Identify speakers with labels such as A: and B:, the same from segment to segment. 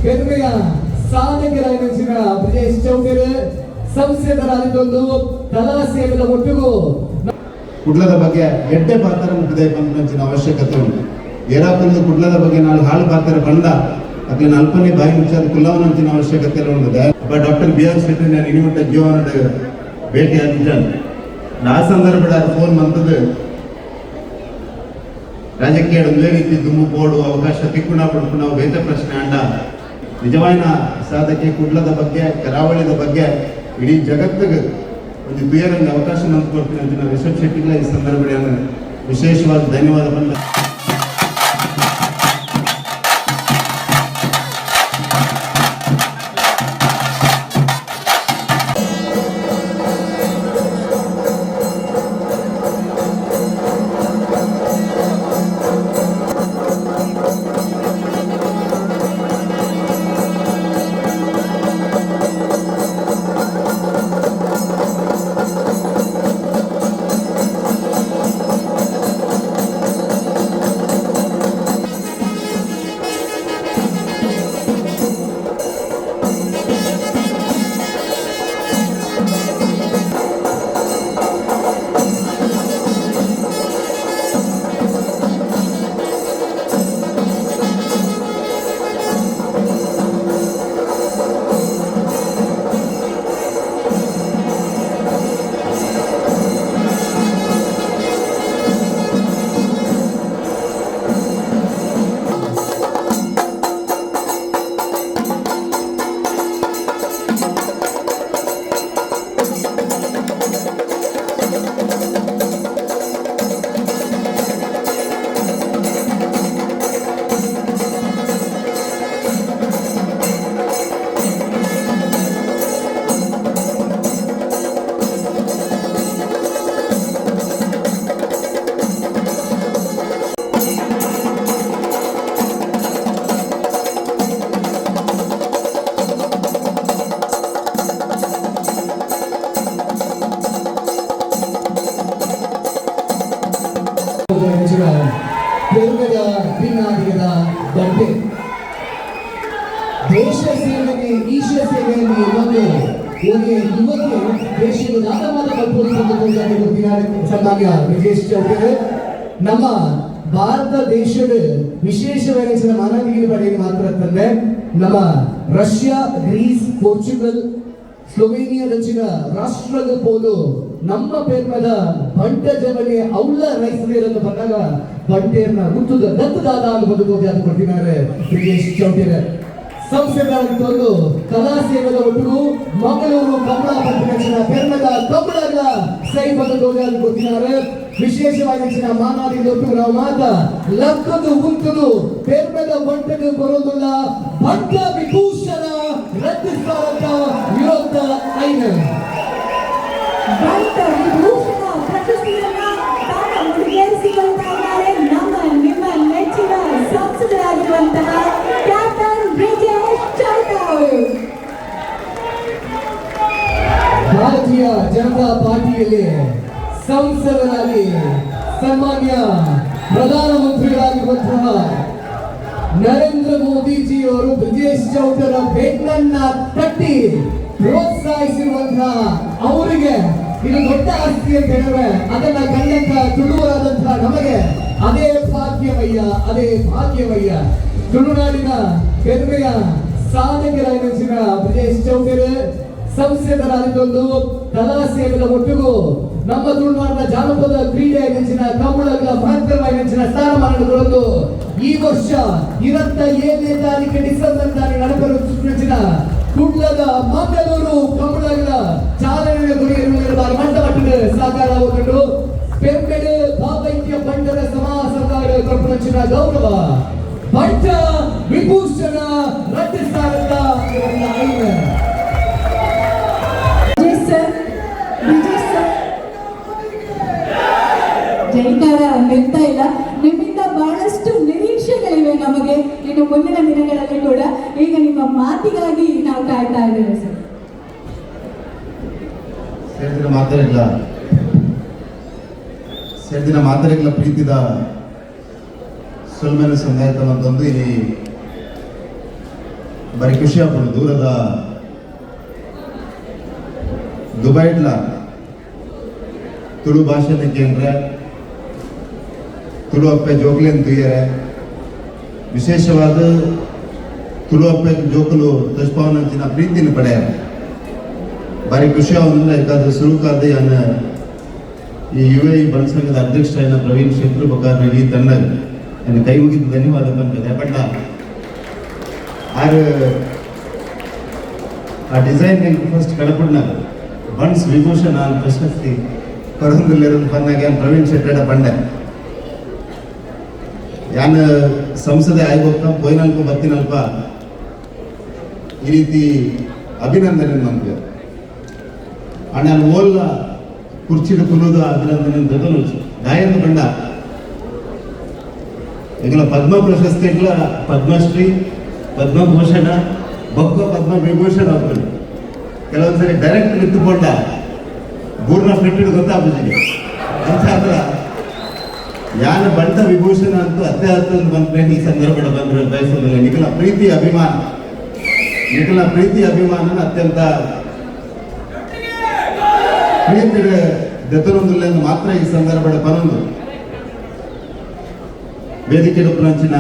A: ಹೆಮ್ಮೆಯ ಸಾಧಕರಾಗಿನ ಬ್ರಿಜೇಶ್ ಚೌಟರು ಸಂಸದರಾಗಿದ್ದು ಕಲಾ ಸೇವೆದ ಒಟ್ಟಿಗೂ
B: ಕುಡ್ಲದ ಬಗ್ಗೆ ಎಡ್ಡೆ ಪಾತ್ರ ಮುಖದೇ ಪಂಪಿನ ಅವಶ್ಯಕತೆ ಉಂಟು. ಏರಾಪಂದು ಕುಡ್ಲದ ಬಗ್ಗೆ ನಾಳೆ ಹಾಳು ಪಾತ್ರ ಬಂದ ಅದನ್ನ ಅಲ್ಪನೇ ಬಾಯಿ ಮುಚ್ಚಾದ ಕುಲ್ಲವನಂಚಿನ ಅವಶ್ಯಕತೆ ಉಂಟು. ಅಪ್ಪ ಡಾಕ್ಟರ್ BR ಶೆಟ್ಟಿ ನಾನು ಇನಿಮಟ್ಟ ಜೀವನದ ಭೇಟಿ ಆಗಿದ್ದಾನೆ. ಆ ಸಂದರ್ಭದ ಫೋನ್ ಬಂದದ್ದು ರಾಜಕೀಯ ಒಂದೇ ರೀತಿ ದುಮ್ಮು ಬೋಡು ಅವಕಾಶ ತಿಕ್ಕುಣ ಪಡ್ಕೊಂಡು ನಾವು ಬೇತ ಪ್ರಶ್ನೆ ಅಂಡ ನಿಜವಾದ ಸಾಧಕ್ಕೆ ಕುಡ್ಲದ ಬಗ್ಗೆ ಕರಾವಳಿದ ಬಗ್ಗೆ ಇಡೀ ಜಗತ್ತಿಗೆ ಒಂದು ಕ್ಲಿಯರಂಗೆ ಅವಕಾಶ ಕೊಡ್ತೀನಿ ಅಂತ ನಾವು ರಿಷಬ್ ಶೆಟ್ಟಿಗಳ ಈ ಸಂದರ್ಭದಲ್ಲಿ ವಿಶೇಷವಾದ ಧನ್ಯವಾದ ಬಂದ ದೇಶ ಸೇವೆಗೆ ಈಶ ಸೇವೆಯಲ್ಲಿ ಒಂದು ಯುವತಿಯು ದೇಶದ ನಾಟಕವಾದ ಸನ್ಮಾನ್ಯ ಬ್ರಿಜೇಶ್ ಚೌಟರು ನಮ್ಮ ಭಾರತ ದೇಶದ ವಿಶೇಷವಾದ ಮಾನವೀಯ ಪಡೆಯನ್ನು ಮಾತ್ರ ತಂದೆ ನಮ್ಮ ರಷ್ಯಾ ಗ್ರೀಸ್ ಪೋರ್ಚುಗಲ್ ಸ್ಲೋವೇನಿಯಾ ದಕ್ಷಿಣ ರಾಷ್ಟ್ರದ ಪೋಲು ನಮ್ಮ ಪೇರ್ಮದ ಬಂಟ ಜವಳಿ ಔಲ ರೈಸಲೇರನ್ನು ಬಂದಾಗ ಬಂಟೆಯನ್ನ ಹುಟ್ಟುದ ದತ್ತದಾದ ಅನ್ನಬಹುದು ಅದು ಕೊಡ್ತಿದ್ದಾರೆ ಬ್ರಿಜೇಶ್ ಚೌಟರು ಸಂಸದರಾಗಿದ್ದು ಕಲಾ ಸೇವೆದ ಒಟ್ಟಿಗೂ ಮಂಗಳೂರು ಕಮಲಾ ಪಂಚನ ಪೇರ್ಮದ ಕಮಲಗಳ ಸೈ ಬಂದು ಕೊಡ್ತಿದ್ದಾರೆ. ವಿಶೇಷವಾಗಿ ಮಾನಾಡಿದ ಒಟ್ಟಿಗೂ ನಾವು ಮಾತ ಲಕ್ಕದು ಉಂಟದು ಪೇರ್ಮದ ಬಂಟೆಗೆ ಬರೋದಿಲ್ಲ ಬಂಟ ವಿಭೂಷಣ ರದ್ದಿಸ್ತಾರಂತ ವಿರೋಧ ಐದು
C: ಬಂಟ ವಿಭೂಷಣ ಪ್ರಶಸ್ತಿಯನ್ನ ತಾನು ಮುಡಿಗೇರಿಸಿಕೊಳ್ತಾ ಇದ್ದಾರೆ ನಮ್ಮ ನಿಮ್ಮ ನೆಚ್ಚಿನ ಸಂಸದರಾಗಿರುವಂತಹ ಕ್ಯಾಪ್ಟನ್ ಬ್ರಿಜೇಶ್ ಚೌಟರು.
A: ಭಾರತೀಯ ಜನತಾ ಪಾರ್ಟಿಯಲ್ಲಿ ಸಂಸದರಾಗಿ ಸನ್ಮಾನ್ಯ ಪ್ರಧಾನಮಂತ್ರಿಗಳಾಗಿರುವಂತಹ ನರೇಂದ್ರ ಮೋದಿಜಿ ಅವರು ಬ್ರಿಜೇಶ್ ಚೌಟರ ಬೆನ್ನನ್ನ ತಟ್ಟಿ ಪ್ರೋತ್ಸಾಹಿಸಿರುವಂತಹ ಅವರಿಗೆ ಇದು ದೊಡ್ಡ ಆಸ್ತಿ ಅಂತ ಹೇಳಿದ್ರೆ ಅದನ್ನ ಕಂಡಂತ ತುಳುವರಾದಂತಹ ನಮಗೆ ಅದೇ ಭಾಗ್ಯವಯ್ಯ ತುಳುನಾಡಿನ ಹೆಮ್ಮೆಯ ಸಾಧಕರಾಗಿನ ಬ್ರಿಜೇಶ್ ಚೌಟರು ಸಂಸದರಾಗಿದ್ದು ಕಲಾ ಸೇವೆದ ಒಟ್ಟಿಗೂ ನಮ್ಮ ತುಳುನಾಡಿನ ಜಾನಪದ ಕ್ರೀಡೆ ನೆಚ್ಚಿನ ಕಮಲಗಳ ಮಹತ್ತರವಾಗಿ ಸ್ಥಾನಮಾನಗಳನ್ನು ಈ ವರ್ಷ 27ನೇ ತಾರೀಕು ಡಿಸೆಂಬರ್ ನಡೆಸಲು ಕುಡ್ಲದ ಮಂಗಳೂರು ಕಮಲಗಳ ಚಾಲನೆ ಗುರಿಯಿರುವ ಮಂಟಮಟ್ಟದ ಸಾಕಾರಗೊಂಡು ಪೆರ್ಮೆಡು ಬಾಬೈಕ್ಯ ಬಂಡರ ಸಮಾಸಕಾರ ಕಲ್ಪನಚಿನ ಗೌರವ ಬಂಟ ವಿಭೂಷಣ ರಚಿಸ್ತಾರಂತ
C: ಜೈಕಾರ ನಿಲ್ತಾ ಇಲ್ಲ. ನಿಮ್ಮಿಂದ ಬಹಳಷ್ಟು ನಿರೀಕ್ಷೆಗಳಿವೆ ನಮಗೆ ಇನ್ನು ಮುಂದಿನ ದಿನಗಳಲ್ಲಿ ಕೂಡ. ಈಗ ನಿಮ್ಮ ಮಾತಿಗಾಗಿ ನಾವು ಕಾಯ್ತಾ ಇದ್ದೇವೆ ಸರ್.
B: ಸೇರಿದ ಮಾತರೆಗಳ ಪ್ರೀತಿದ ಸುಲ್ಮೇನ ಸಂದಾಯದ ಮತ್ತೊಂದು ಇಲ್ಲಿ ಬಾರಿ ಖುಷಿ ಆಗ್ಬೋದು ದೂರದ ದುಬೈಡ್ಲ ತುಳು ಭಾಷೆನ ಕೇಂದ್ರ ತುಳು ಅಪ್ಪೆ ಜೋಕ್ಲೆನ್ ತುಯ್ಯರೆ ವಿಶೇಷವಾದ ತುಳು ಅಪ್ಪೆ ಜೋಕುಲು ತಜ್ಪಾವನಂಚಿನ ಪ್ರೀತಿನ ಪಡೆಯರೆ ಬಾರಿ ಖುಷಿ ಆಗೋದಿಲ್ಲ ಯಾಕಂದ್ರೆ ಸುರುಕಾದ ಈ UAE ಬಣಸಂಘದ ಅಧ್ಯಕ್ಷರಾದ ಪ್ರವೀಣ್ ಶೆಟ್ರು ಬಕಾರ ಈ ತಂಡ ನನ್ನ ಕೈ ಮುಗಿದು ಧನ್ಯವಾದ ಬಂದಿದೆ ಬಟ್ ಆ ಡಿಸೈನ್ ಫಸ್ಟ್ ಕಳಪಡ್ನ ಬನ್ಸ್ ವಿಭೂಷಣ ಪ್ರಶಸ್ತಿ ಕೊಡಂದಿಲ್ಲಿರೋದು ಬಂದಾಗ ಪ್ರವೀಣ್ ಶೆಟ್ಟಡ ಬಂಡೆ ಯಾನ್ ಸಂಸದೆ ಆಯ್ಬೋಕ್ಕ ಪೋಯ್ನಲ್ಪ ಬತ್ತಿನಲ್ಪ ಈ ರೀತಿ ಅಭಿನಂದನೆ ನಮ್ಗೆ ನಾನು ಓಲ್ಲ ಕುರ್ಚಿದ ಕುಲುದ ಅಭಿನಂದನೆ ಜೊತೆ ಗಾಯನ ಬಂಡ ಈಗಲ ಪದ್ಮ ಪ್ರಶಸ್ತಿ ಪದ್ಮಶ್ರೀ ಪದ್ಮಭೂಷಣ ಬೊಕ್ಕ ಪದ್ಮ ವಿಭೂಷಣ ಅವರು ಕೆಲವೊಂದ್ಸರಿ ಡೈರೆಕ್ಟ್ ನಿಂತುಕೊಂಡ ಬೂರ್ನ ಫಿಟ್ಟಿಡ್ ಗೊತ್ತಾಗ್ಬಿಟ್ಟಿದೆ ಅಂತ ಯಾನ ಬಂಡ ವಿಭೂಷಣ ಅಂತೂ ಅತ್ಯಂತ ಬಂದ್ರೆ ಈ ಸಂದರ್ಭ ಬಂದ್ರೆ ಬಯಸೋದಿಲ್ಲ ನಿಖಲ ಪ್ರೀತಿ ಅಭಿಮಾನ ಅತ್ಯಂತ ಪ್ರೀತಿ ದತ್ತನೊಂದಿಲ್ಲ ಮಾತ್ರ ಈ ಸಂದರ್ಭದ ಪನೊಂದು ವೇದಿಕೆ ರೂಪಂಚಿನ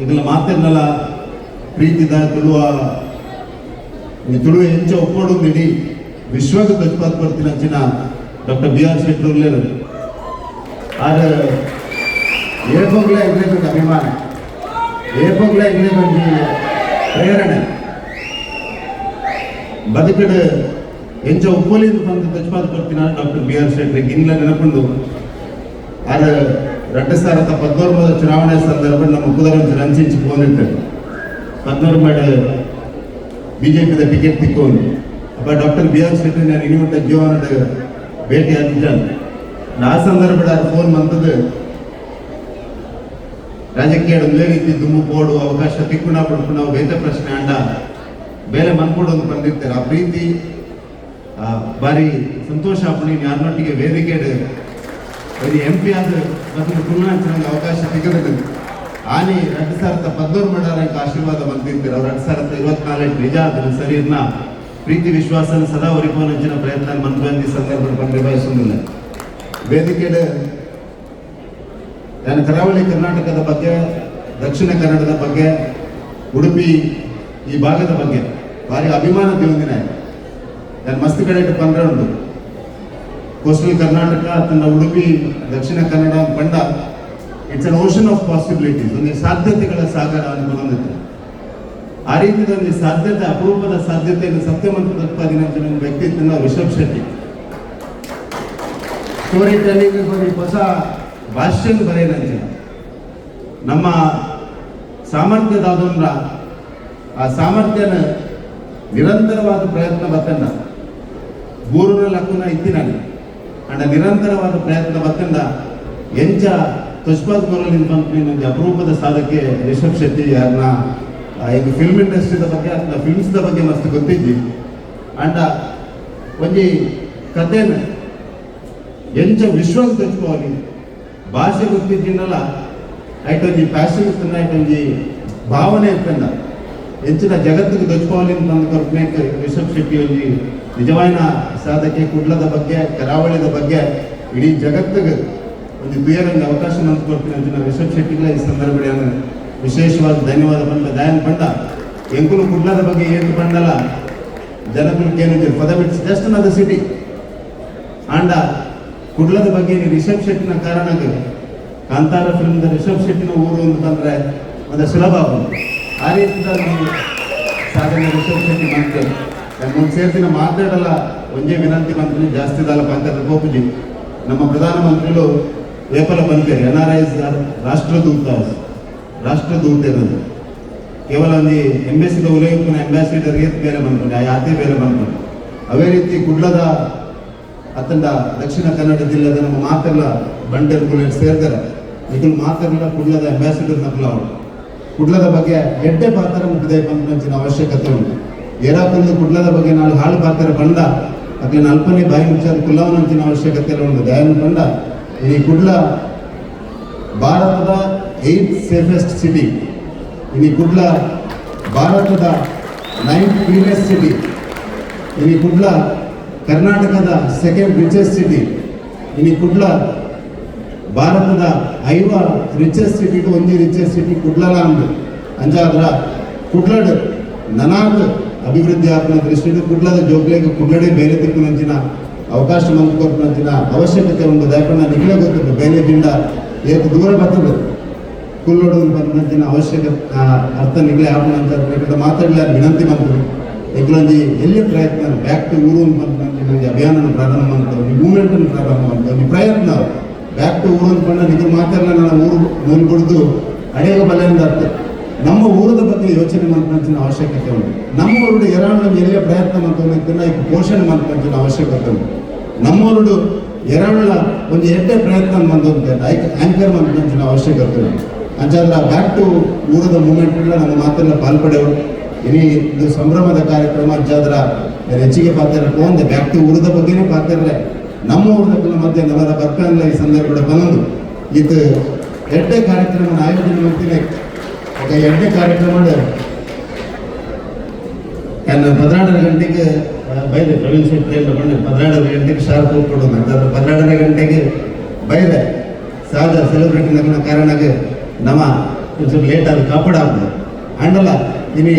B: ಈಗಲ ಮಾತಿರ್ನಲ್ಲ ಪ್ರೀತಿದ ತುಳುವ ಹೆಂಚ ಒಪ್ಪೋಡು ಇಡೀ ವಿಶ್ವಕ್ಕೆ ತಜ್ಪಾತ್ ಬರ್ತೀನಿ ಅಂಚಿನ ಡಾಕ್ಟರ್ BR ಶೆಟ್ಟರು ಆದ್ರೆ ಏಪೋಗ್ಲ ಇರ್ಲೇಬೇಕು ಅಭಿಮಾನ ಏಪೋಗ್ಲ ಇರ್ಲೇಬೇಕು ಪ್ರೇರಣೆ ಬದುಕಡೆ ಎಂಚ ಉಪ್ಪೋಲಿಂದ ಬಂದು ತಜ್ಪಾತ್ ಬರ್ತೀನಿ ಡಾಕ್ಟರ್ BR ಶೆಟ್ಟರಿಗೆ ಇಲ್ಲ ನೆನಪುಂಡು ಆದ್ರೆ 2019 ಚುನಾವಣೆ ಸಂದರ್ಭ ನಮ್ಮ ಕುದರಂಚು ರಂಚಿಂಚು ಬಂದಿರ್ತೇವೆ 14 ಬಿಜೆಪಿದ ಟಿಕೆಟ್ ತಿಕ್ಕೊಂಡು ಅಪ್ಪ ಡಾಕ್ಟರ್ BR ಶೆಟ್ಟಿ ನಾನು ಇನಿಮಟ್ಟ ಜೀವನದ ಭೇಟಿ ಆಗಿದ್ದಾನೆ ಆ ಸಂದರ್ಭದ ಫೋನ್ ಬಂದದ್ದು ರಾಜಕೀಯ ಒಂದೇ ರೀತಿ ದುಮ್ಮು ಬೋಡು ಅವಕಾಶ ತಿಕ್ಕುಣ ಪಡ್ಕೊಂಡು ನಾವು ಬೇತ ಪ್ರಶ್ನೆ ಅಂಡ ಬೇರೆ ಮನ್ಕೊಡೋದು ಬಂದಿರ್ತಾರೆ ಆ ಪ್ರೀತಿ ಬಾರಿ ಸಂತೋಷ ಪಡಿ ಯಾರನೊಟ್ಟಿಗೆ ವೇದಿಕೆ MP ಆದ ಮತ್ತು ತುಳುನಾಡಿನ ಅವಕಾಶ ಸಿಗಬೇಕು ಆನೆ 2013 ಆಶೀರ್ವಾದ ಬಂದಿರ್ತಾರೆ ಅವ್ರು 2024 ನಿಜ ಅದನ್ನು ಸರಿಯನ್ನ ಪ್ರೀತಿ ವಿಶ್ವಾಸನ ಸದಾ ಒರಿಪೋನಂಚಿನ ಪ್ರಯತ್ನ ಮಂತ್ರಿ ಸಂದರ್ಭ ಬಂದು ನಿರ್ವಹಿಸುವುದಿಲ್ಲ ವೇದಿಕೆ ನಾನು ಕರಾವಳಿ ಕರ್ನಾಟಕದ ಬಗ್ಗೆ ದಕ್ಷಿಣ ಕನ್ನಡದ ಬಗ್ಗೆ ಉಡುಪಿ ಈ ಭಾಗದ ಬಗ್ಗೆ ಭಾರಿ ಅಭಿಮಾನ ಹೊಂದಿನ ನಾನು ಮಸ್ತ್ ಕಡೆ ಬಂದ್ರೆ ಉಂಟು ಕೋಸ್ಟಲ್ ಕರ್ನಾಟಕ ತನ್ನ ಉಡುಪಿ ದಕ್ಷಿಣ ಕನ್ನಡ ಬಂಡ it's an ocean of possibilities ಒಂದು ಸಾಧ್ಯತೆಗಳ ಸಾಗರ ಅನ್ಕೊಂಡಿದ್ದೆ ಆ ರೀತಿಯ ಒಂದು ಸಾಧ್ಯತೆ ಅಪರೂಪದ ಸಾಧ್ಯತೆಯನ್ನು ಸತ್ಯವಂತ ಉತ್ಪಾದನೆ ಅಂತ ವ್ಯಕ್ತಿತ್ವ ರಿಷಬ್ ಶೆಟ್ಟಿ ಸ್ಟೋರಿ ಟೆಲ್ಲಿಂಗ್ ಹೊಸ ಭಾಷ್ಯ ಬರೆಯನಂತೆ ನಮ್ಮ ಸಾಮರ್ಥ್ಯದಾದ್ರ ಆ ಸಾಮರ್ಥ್ಯನ ನಿರಂತರವಾದ ಪ್ರಯತ್ನ ಬತ್ತಂಡ ಬೂರುನ ಲಕ್ಕುನ ಇತ್ತಿನಾನೆ ಅಂಡ ನಿರಂತರವಾದ ಪ್ರಯತ್ನ ಬತ್ತಂಡ ಎಂಚ ತುಷ್ಪಾತ್ ಗೋರಲ್ಲಿ ಅಪರೂಪದ ಸಾಧಕ್ಕೆ ರಿಷಬ್ ಶೆಟ್ಟಿ ಯಾರನ್ನ ಈಗ ಫಿಲ್ಮ್ ಇಂಡಸ್ಟ್ರಿದ ಬಗ್ಗೆ ಅಥವಾ ಫಿಲ್ಮ್ಸ್ದ ಬಗ್ಗೆ ಮಸ್ತ್ ಗೊತ್ತಿದ್ದಿ ಅಂಡ ಒಂಜಿ ಕಥೆನ ಎಂಚ ವಿಶ್ವಾಸ ತೆಚ್ಕೋಲಿ ಭಾಷೆ ಗೊತ್ತಿದ್ದೀನಲ್ಲ ಐಟೊಂಜಿ ಪ್ಯಾಷನ್ ಇರ್ತಂಡ ಐಟೊಂಜಿ ಭಾವನೆ ಇರ್ತಂಡ ಹೆಚ್ಚಿನ ಜಗತ್ತಿಗೆ ದೊಚ್ಕೋಲಿ ಅಂತ ಕೊರಪನೇಕ ರಿಷಬ್ ಶೆಟ್ಟಿ ಒಂಜಿ ನಿಜವಾದ ಸಾಧಕೆ ಕುಡ್ಲದ ಬಗ್ಗೆ ಕರಾವಳಿದ ಬಗ್ಗೆ ಇಡೀ ಜಗತ್ತಿಗೆ ಒಂದು ಬೇರಂಗೆ ಅವಕಾಶ ನಂತ ಕೊಡ್ತೀನಿ ಅಂತ ರಿಷಬ್ ಶೆಟ್ಟಿಗಳ ಈ ಸಂದರ್ಭದಲ್ಲಿ ವಿಶೇಷವಾದ ಧನ್ಯವಾದ ಬಂದ ದಯನ್ ಬಂದ ಎಂಕುಲು ಕುಡ್ಲದ ಬಗ್ಗೆ ಏನು ಬಂದಲ್ಲ ಜನಗಳಿಗೆ ಪದ ಬಿಟ್ಟು ಜಸ್ಟ್ ಅದ ಸಿಟಿ ಆಂಡ ಕುಡ್ಲದ ಬಗ್ಗೆ ರಿಷಬ್ ಶೆಟ್ಟಿನ ಕಾರಣಕ್ಕೆ ಕಾಂತಾರ ಫಿಲ್ಮ್ದ ರಿಷಬ್ ಶೆಟ್ಟಿನ ಊರು ಅಂತಂದ್ರೆ ಒಂದು ಸುಲಭ ಆಗುತ್ತೆ ಆ ರೀತಿಯ ಸಾಧನೆ ರಿಷಬ್ ಶೆಟ್ಟಿ ಮಾಡ್ತೇವೆ ನಾನು ಸೇರ್ತಿನ ಮಾತಾಡಲ್ಲ ಒಂದೇ ವಿನಂತಿ ಮಂತ್ರಿ ಜಾಸ್ತಿ ದಲ್ಲ ಪಂಚಾಯತ್ ಗೋಪುಜಿ ನಮ್ಮ ಪ್ರಧಾನಮಂತ್ರಿಗಳು ಏಪಲ ಬಂದಿದ್ದಾರೆ NRIs ರಾಷ್ಟ್ರದೂತ ಇರೋದು ಕೇವಲ ಒಂದು ಎಂಬೆಸಿದ ಉಲಯಪ್ಪನ ಅಂಬಾಸಿಡರ್ ಬೇರೆ ಬಂದ್ಕೊಂಡು ಆ ಯಾತೆ ಬೇರೆ ಬಂದ್ಕೊಂಡು ಅವೇ ರೀತಿ ಕುಡ್ಲದ ಅತ್ತಂಡ ದಕ್ಷಿಣ ಕನ್ನಡ ಜಿಲ್ಲೆದ ನಮ್ಮ ಮಾತೆಲ್ಲ ಬಂಡೇರ್ಗಳು ಸೇರ್ತಾರೆ ಈಗಲೂ ಮಾತೆಲ್ಲ ಕುಡ್ಲದ ಅಂಬಾಸಿಡರ್ ನಕಲ ಅವರು ಕುಡ್ಲದ ಬಗ್ಗೆ ಎಡ್ಡೆ ಪಾತ್ರ ಮುಟ್ಟಿದೆ ಬಂದಿನ ಅವಶ್ಯಕತೆ ಉಂಟು ಏರಾಪುರದ ಕುಡ್ಲದ ಬಗ್ಗೆ ನಾಳೆ ಹಾಳು ಪಾತ್ರ ಬಂದ ಅಕ್ಲಿನ ಅಲ್ಪನೇ ಬಾಯಿ ಮುಚ್ಚಾದ ಕುಲ್ಲವನಂಚಿನ ಅವಶ್ಯಕತೆ ಉಂಟು ದಯನ್ ಬಂದ ಈ ಕುಡ್ಲ ಭಾರತದ 8th ಸೇಫೆಸ್ಟ್ ಸಿಟಿ ಈ ಕುಡ್ಲ ಭಾರತದ 9th ಕ್ಲೀನೆಸ್ಟ್ ಸಿಟಿ. ಇನಿ ಕುಡ್ಲ ಕರ್ನಾಟಕದ 2nd ರಿಚೆಸ್ಟ್ ಸಿಟಿ. ಇನಿ ಕುಡ್ಲ ಭಾರತದ 5 ರಿಚೆಸ್ಟ್ ಸಿಟಿ ಒಂಜಿ ರಿಚೆಸ್ಟ್ ಸಿಟಿ ಕುಡ್ಲಲ ಅಂದು ಅಂಚಾದ್ರ ಕುಡ್ಲಡ್ ನನಾತ್ ಅಭಿವೃದ್ಧಿ ಆಪನ ದೃಷ್ಟಿಡು ಕುಡ್ಲದ ಜೋಗ್ಲೆಗ್ ಕುಡ್ಲಡೆ ಬೇರೆ ದಿಕ್ಕುನಂಚಿನ ಅವಕಾಶ ಮಂತ್ಕೊರ್ಪಂಚಿನ ಅವಶ್ಯಕತೆ ಉಂಟು. ದಯಪಂಡ ನಿಖಿಲ ಗೊತ್ತು ಬೇಲೆದಿಂದ ಏಕ ದೂರ ಬರ್ತದೆ ಕುಲ್ಲೋಡು ಬಂದಿನ ಅವಶ್ಯಕತೆ ಅರ್ಥ ನಿಖಿಲೆ ಆಪನ ಅಂತ ಮಾತಾಡಲಾರ ವಿನಂತಿ ಮಾಡ್ತೀವಿ. ಎಗ್ಲೊಂಜಿ ಎಲ್ಲಿ ಪ್ರಯತ್ನ ಬ್ಯಾಕ್ ಟು ಊರು ಅಂತ ಅಭಿಯಾನ ಪ್ರಾರಂಭ ಮಾಡ್ತಾವೆ, ಮೂವ್ಮೆಂಟ್ ಪ್ರಾರಂಭ ಮಾಡ್ತಾವೆ, ಪ್ರಯತ್ನ ಬ್ಯಾಕ್ ಟು ಊರು ಅಂದ್ಕೊಂಡ ನಿಖಿಲ್ ಮಾತಾಡಲ್ಲ. ನಾನು ಊರು ಮೂಲ ಬಿಡ್ದು ಅಡೇಗ ಬಲೆಯಿಂದ ಅರ್ಥ ನಮ್ಮ ಊರದ ಬಗ್ಗೆ ಯೋಚನೆ ಮಾಡ್ಕೊಂಚಿನ ಅವಶ್ಯಕತೆ ಉಂಟು. ನಮ್ಮೂರುಡು ಎರಾಳು ಎಲ್ಲೇ ಪ್ರಯತ್ನ ಮಾಡ್ಕೊಂಡ ಈಗ ಪೋಷಣೆ ಮಾಡ್ಕೊಂಚಿನ ಅವಶ್ಯಕತೆ ಉಂಟು. ನಮ್ಮೂರುಡು ಎರಾಳ ಒಂದು ಎಡ್ಡೆ ಪ್ರಯತ್ನ ಬಂದಂತೆ ಆಂಕರ್ ಮಾಡ್ಕೊಂಚಿನ ಅವಶ್ಯಕತೆ ಉಂಟು. ಅಂಚಾದ್ರ ಬ್ಯಾಕ್ ಟು ಊರದ ಮೂಮೆಂಟ್ ನಮ್ಮ ಮಾತೆಲ್ಲ ಪಾಲ್ಪಡೆವು. ಇನಿ ಇದು ಸಂಭ್ರಮದ ಕಾರ್ಯಕ್ರಮ ಅಂಚಾದ್ರ ಹೆಚ್ಚಿಗೆ ಪಾತ್ರ ಒಂದೇ ಬ್ಯಾಕ್ ಟು ಊರದ ಬಗ್ಗೆನೇ ಪಾತ್ರರೇ ನಮ್ಮ ಊರದ ಮಧ್ಯೆ ನವರ ಬರ್ಕಲ್ಲ ಈ ಸಂದರ್ಭ ಬಂದು ಇದು ಎಡ್ಡೆ ಕಾರ್ಯಕ್ರಮ ಆಯೋಜನೆ ಮಾಡ್ತೀನಿ. ಎಡ್ಡೆ ಕಾರ್ಯಕ್ರಮ 12 ಗಂಟೆಗೆ ಬೈದೆ ಪ್ರವೀಣ್ ಶೆಟ್ಟಿ ಎಲ್ಲ ಬಂದು 12 ಗಂಟೆಗೆ ಶಾರ್ಪ್ ಹೋಗ್ಕೊಡೋದು ಅಂತಂದ್ರೆ 12 ಗಂಟೆಗೆ ಬೈದೆ ಸಹಜ ಸೆಲೆಬ್ರಿಟಿ ನಗನ ಕಾರಣಕ್ಕೆ ನಮ್ಮ ಒಂಚೂರು ಲೇಟ್ ಆಗಿ ಕಾಪಾಡ ಆಗ್ತದೆ ಅಂಡಲ್ಲ ಇನಿ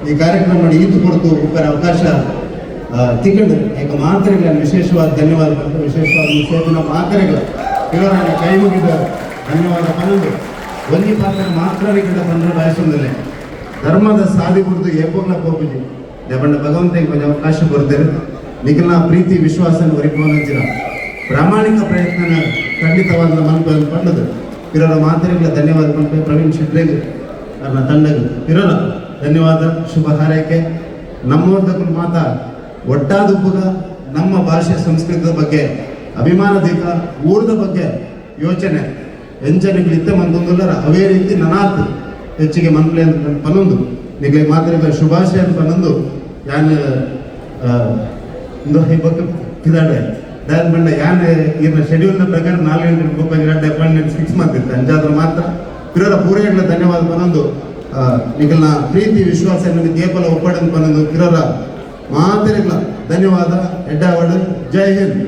B: ಈ ಕಾರ್ಯಕ್ರಮ ಮಾಡಿ ಈತು ಕೊಡ್ತು ಉಪರ ಅವಕಾಶ ತಿಕ್ಕಂಡು ಈಗ ಮಾತ್ರೆಗಳ ವಿಶೇಷವಾದ ಧನ್ಯವಾದ ವಿಶೇಷವಾದ ಸೇದಿನ ಮಾತ್ರೆಗಳ ಇವರ ಕೈ ಮುಗಿದ ಧನ್ಯವಾದ ಪನ್ನೊಂದು ಒಂಜಿ ಪಾತ್ರ ಮಾತ್ರ ಬಂದ್ರೆ ಬಯಸೋದಿಲ್ಲ ಧರ್ಮದ ಸಾಧಿ ಕುರಿತು ಏಪೋಗ್ಲ ಹೋಗುಜಿ ದೇವಣ್ಣ ಭಗವಂತನಿಗೆ ಕೊಂಚ ಅವಕಾಶ ಬರ್ತಾರೆ. ನಿಖಿಲ್ನ ಪ್ರೀತಿ ವಿಶ್ವಾಸ ಹೊರಿಕೊಂಡಂಚಿನ ಪ್ರಾಮಾಣಿಕ ಪ್ರಯತ್ನ ಖಂಡಿತವಾದ ಮನ್ಪು ಪಣ್ಣದು ಇರೋರ ಮಾತ್ರೆಗಳ ಧನ್ಯವಾದ ಪಂಪೆ ಪ್ರವೀಣ್ ಶೆಟ್ರಿಗೆ ನನ್ನ ತಂಡಗೆ ಇರೋರ ಧನ್ಯವಾದ ಶುಭ ಹಾರೈಕೆ. ನಮ್ಮೋರ್ದಕ್ಕೂ ಮಾತಾ ಒಟ್ಟಾದುಬ್ಬುಗ ನಮ್ಮ ಭಾಷೆ ಸಂಸ್ಕೃತದ ಬಗ್ಗೆ ಅಭಿಮಾನದೀಕ ಊರದ ಬಗ್ಗೆ ಯೋಚನೆ ಎಂಚನೆಗಳು ಇತ್ತೆ ಮಂದೊಂದುಲ್ಲರ ಅವೇ ರೀತಿ ನನಾತ್ ಹೆಚ್ಚಿಗೆ ಮನ್ಪ್ಲೆ ಅಂತ ಪನ್ನೊಂದು ನಿಮಗೆ ಮಾತ್ರ ಶುಭಾಶಯ ಅಂತ ಪನ್ನೊಂದು ಯಾನ್ ಒಂದು ಬಗ್ಗೆ ಕಿದಾಡೆ ದಾನ್ ಬಂಡ ಯಾನ್ ಇನ್ನ ಶೆಡ್ಯೂಲ್ನ ಪ್ರಕಾರ 4 ಗಂಟೆಗೆ ಹೋಗಿ ಅಪಾಯಿಂಟ್ಮೆಂಟ್ ಫಿಕ್ಸ್ ಮಾಡ್ತಿರ್ತೆ ಅಂಜಾದ್ರ ಮಾತ್ರ ಇರೋರ ಪೂರೈಗಳ ಧನ್ಯವಾದ ಪನ್ನೊಂದು ನಿಖಲ್ನ ಪ್ರೀತಿ ವಿಶ್ವಾಸ ಕೇಪಲ ಒಪ್ಪಡಂತ ಪನ್ನೊಂದು ಇರೋರ ಮಾತ್ರೆಗಳ ಧನ್ಯವಾದ ಎಡ್ಡಾವಡು ಜೈ ಹಿಂದ್.